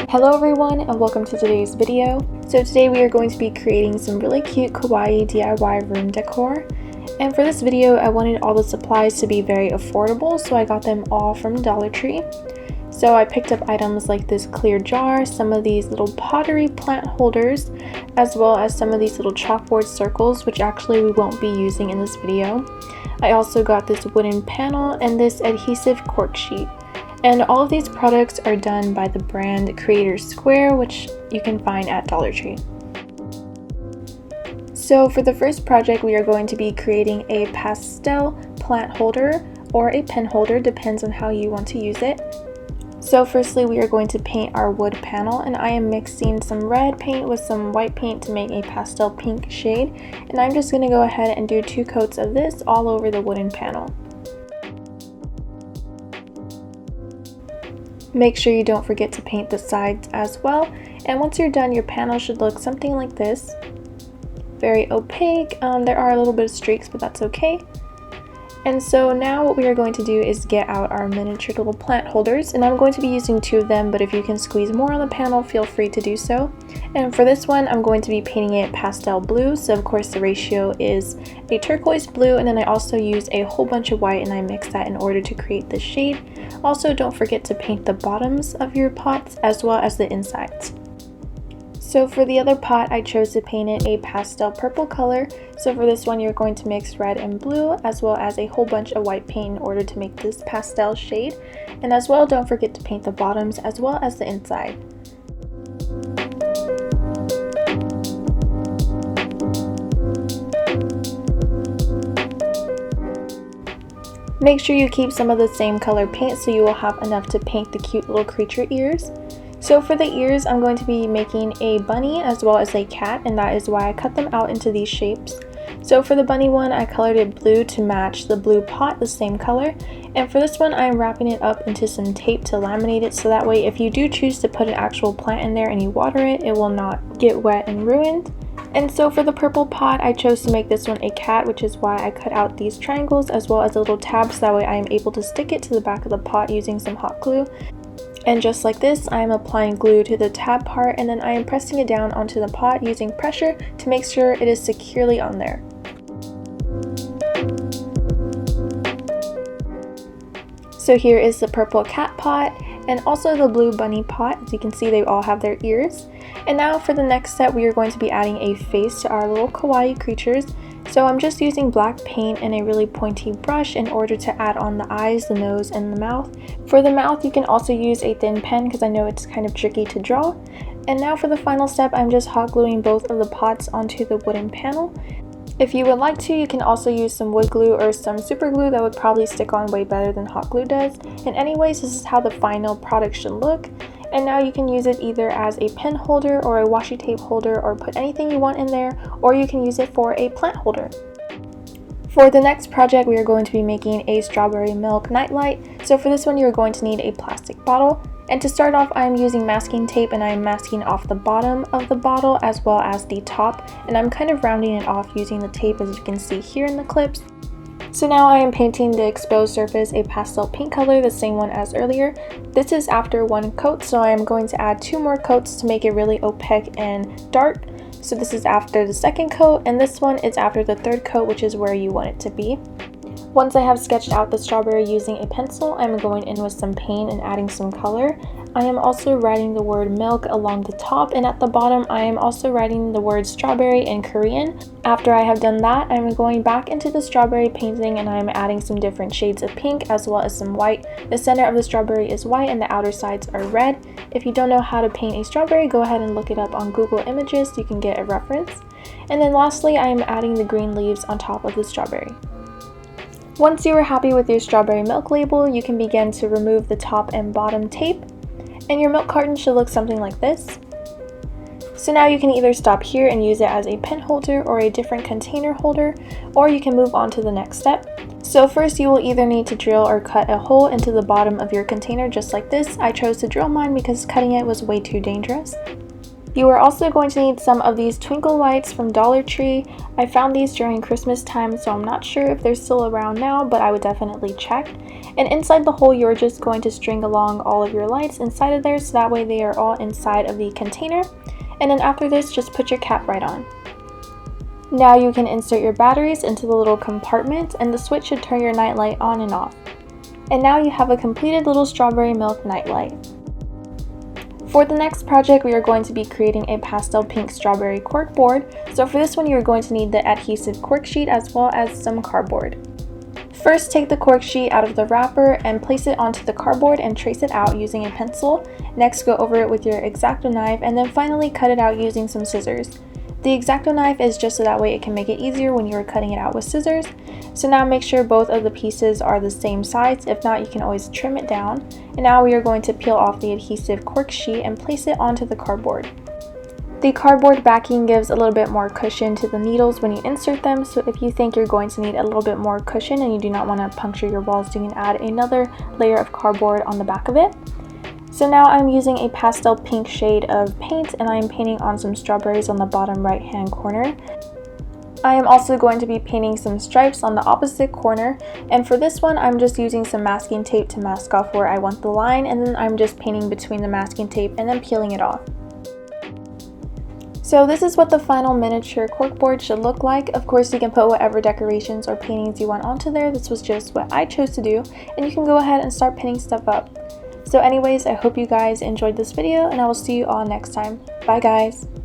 Hello everyone and welcome to today's video. So today we are going to be creating some really cute kawaii DIY room decor. And for this video I wanted all the supplies to be very affordable, so I got them all from Dollar Tree. So I picked up items like this clear jar, some of these little pottery plant holders, as well as some of these little chalkboard circles, which actually we won't be using in this video. I also got this wooden panel and this adhesive cork sheet. And all of these products are done by the brand Creator Square, which you can find at Dollar Tree. So for the first project, we are going to be creating a pastel plant holder or a pen holder, depends on how you want to use it. So firstly, we are going to paint our wood panel, and I am mixing some red paint with some white paint to make a pastel pink shade. And I'm just going to go ahead and do 2 coats of this all over the wooden panel. Make sure you don't forget to paint the sides as well. And once you're done, your panel should look something like this. Very opaque. There are a little bit of streaks, but that's okay. And so now what we are going to do is get out our miniature little plant holders, and I'm going to be using 2 of them, but if you can squeeze more on the panel, feel free to do so. And for this one, I'm going to be painting it pastel blue, so of course the ratio is a turquoise blue, and then I also use a whole bunch of white and I mix that in order to create the shade. Also, don't forget to paint the bottoms of your pots as well as the insides. So for the other pot, I chose to paint it a pastel purple color. So for this one, you're going to mix red and blue as well as a whole bunch of white paint in order to make this pastel shade. And as well, don't forget to paint the bottoms as well as the inside. Make sure you keep some of the same color paint so you will have enough to paint the cute little creature ears. So for the ears, I'm going to be making a bunny as well as a cat, and that is why I cut them out into these shapes. So for the bunny one, I colored it blue to match the blue pot, the same color. And for this one, I'm wrapping it up into some tape to laminate it, so that way if you do choose to put an actual plant in there and you water it, it will not get wet and ruined. And so for the purple pot, I chose to make this one a cat, which is why I cut out these triangles as well as a little tab, so that way I am able to stick it to the back of the pot using some hot glue. And just like this, I am applying glue to the tab part, and then I am pressing it down onto the pot using pressure to make sure it is securely on there. So here is the purple cat pot and also the blue bunny pot. As you can see, they all have their ears. And now for the next step, we are going to be adding a face to our little kawaii creatures. So I'm just using black paint and a really pointy brush in order to add on the eyes, the nose, and the mouth. For the mouth, you can also use a thin pen because I know it's kind of tricky to draw. And now for the final step, I'm just hot gluing both of the pots onto the wooden panel. If you would like to, you can also use some wood glue or some super glue that would probably stick on way better than hot glue does. And anyways, this is how the final product should look. And now you can use it either as a pen holder or a washi tape holder, or put anything you want in there, or you can use it for a plant holder. For the next project, we are going to be making a strawberry milk nightlight. So for this one, you're going to need a plastic bottle. And to start off, I'm using masking tape, and I'm masking off the bottom of the bottle as well as the top. And I'm kind of rounding it off using the tape, as you can see here in the clips. So now I am painting the exposed surface a pastel pink color, the same one as earlier. This is after 1 coat, so I am going to add 2 more coats to make it really opaque and dark. So this is after the 2nd coat, and this one is after the 3rd coat, which is where you want it to be. Once I have sketched out the strawberry using a pencil, I'm going in with some paint and adding some color. I am also writing the word milk along the top, and at the bottom I am also writing the word strawberry in Korean. After I have done that, I'm going back into the strawberry painting, and I'm adding some different shades of pink as well as some white. The center of the strawberry is white and the outer sides are red. If you don't know how to paint a strawberry, go ahead and look it up on Google Images so you can get a reference. And then lastly, I am adding the green leaves on top of the strawberry. Once you are happy with your strawberry milk label, you can begin to remove the top and bottom tape, and your milk carton should look something like this. So now you can either stop here and use it as a pen holder or a different container holder, or you can move on to the next step. So first, you will either need to drill or cut a hole into the bottom of your container just like this. I chose to drill mine because cutting it was way too dangerous. You are also going to need some of these twinkle lights from Dollar Tree. I found these during Christmas time, so I'm not sure if they're still around now, but I would definitely check. And inside the hole, you're just going to string along all of your lights inside of there, so that way they are all inside of the container. And then after this, just put your cap right on. Now you can insert your batteries into the little compartment, and the switch should turn your nightlight on and off. And now you have a completed little strawberry milk nightlight. For the next project, we are going to be creating a pastel pink strawberry cork board. So for this one, you're going to need the adhesive cork sheet as well as some cardboard. First, take the cork sheet out of the wrapper and place it onto the cardboard and trace it out using a pencil. Next, go over it with your X-Acto knife, and then finally cut it out using some scissors. The X-Acto knife is just so that way it can make it easier when you're cutting it out with scissors. So now make sure both of the pieces are the same size. If not, you can always trim it down. And now we are going to peel off the adhesive cork sheet and place it onto the cardboard. The cardboard backing gives a little bit more cushion to the needles when you insert them, so if you think you're going to need a little bit more cushion and you do not want to puncture your walls, you can add another layer of cardboard on the back of it. So now I'm using a pastel pink shade of paint, and I am painting on some strawberries on the bottom right hand corner. I am also going to be painting some stripes on the opposite corner, and for this one I'm just using some masking tape to mask off where I want the line, and then I'm just painting between the masking tape and then peeling it off. So this is what the final miniature corkboard should look like. Of course, you can put whatever decorations or paintings you want onto there. This was just what I chose to do, and you can go ahead and start pinning stuff up. So anyways, I hope you guys enjoyed this video, and I will see you all next time. Bye guys!